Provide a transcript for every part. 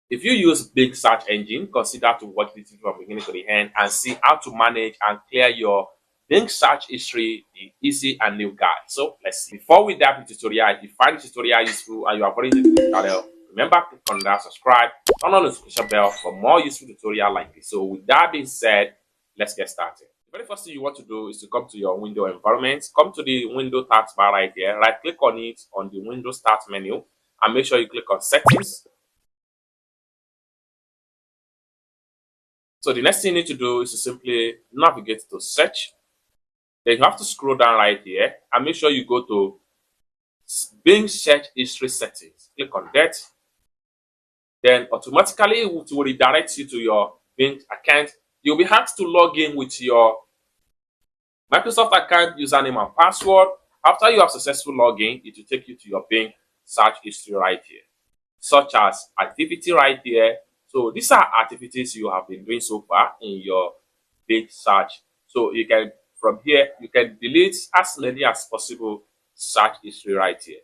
If you use Bing search engine, consider to watch this video from beginning to the end and see how to manage and clear your Bing search history the easy and new guide. So let's see. Before we dive into the tutorial, if you find the tutorial useful and you are already into the channel, remember click on that subscribe, turn on the notification bell for more useful tutorial like this. So with that being said, let's get started. The very first thing you want to do is to come to your window environment, come to the window taskbar right here, right click on it on the window start menu and make sure you click on settings. So the next thing you need to do is to simply navigate to search. Then you have to scroll down right here and make sure you go to Bing search history settings. Click on that. Then automatically it will redirect you to your Bing account. You'll be asked to log in with your Microsoft account username and password. After you have successful login, it will take you to your Bing search history right here, such as activity right here. So these are activities you have been doing so far in your Bing search. So you can, from here, you can delete as many as possible search history right here.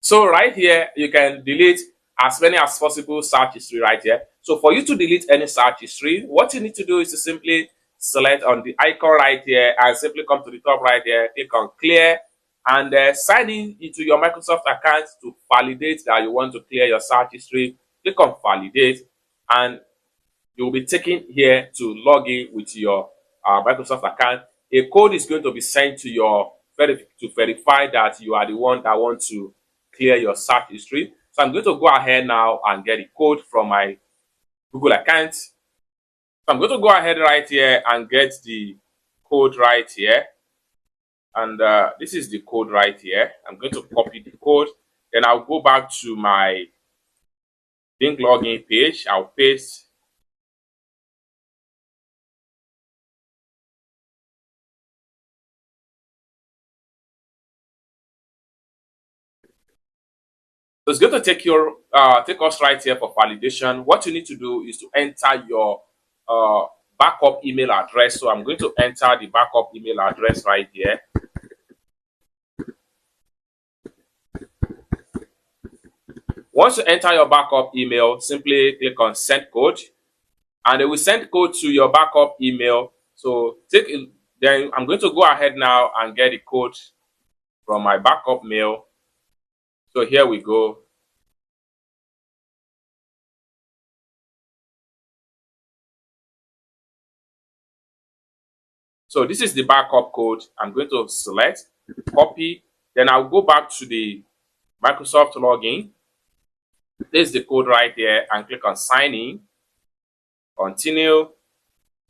So right here, you can delete as many as possible search history right here. So for you to delete any search history, what you need to do is to simply select on the icon right here and simply come to the top right here, click on clear and sign in into your Microsoft account to validate that you want to clear your search history. Click on validate and you'll be taken here to log in with your Microsoft account. A code is going to be sent to your to verify that you are the one that wants to clear your search history. So I'm going to go ahead now and get a code from my Google account. So I'm going to go ahead right here and get the code right here. And this is the code right here. I'm going to copy the code. Then I'll go back to my Bing login page. I'll paste. So it's going to take us right here for validation. What you need to do is to enter your backup email address. So I'm going to enter the backup email address right here. Once you enter your backup email, simply click on send code and it will send code to your backup email. So then I'm going to go ahead now and get the code from my backup mail. So here we go. So this is the backup code. I'm going to select, copy, then I'll go back to the Microsoft login. There's the code right there and click on sign in, continue,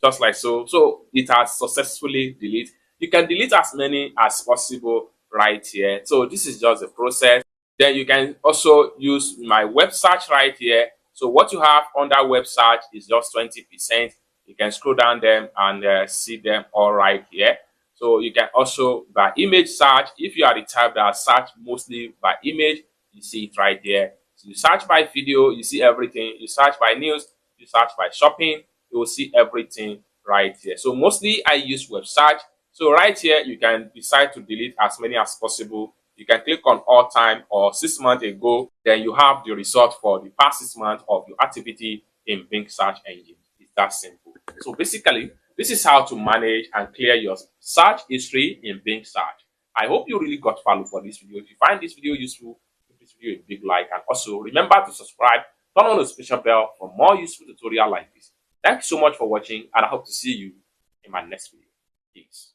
just like so. So it has successfully deleted. You can delete as many as possible right here. So this is just the process. Then you can also use my web search right here. So what you have under web search is just 20%. You can scroll down them and see them all right here. So you can also by image search. If you are the type that search mostly by image, you see it right here. So you search by video, you see everything. You search by news, you search by shopping, you will see everything right here. So mostly I use web search. So right here, you can decide to delete as many as possible. You can click on all time or 6 months ago. Then you have the result for the past 6 months of your activity in Bing search engine. It's that simple. So basically, this is how to manage and clear your search history in Bing search. I hope you really got value for this video. If you find this video useful, give this video a big like and also remember to subscribe, turn on the notification bell for more useful tutorial like this. Thank you so much for watching and I hope to see you in my next video. Peace.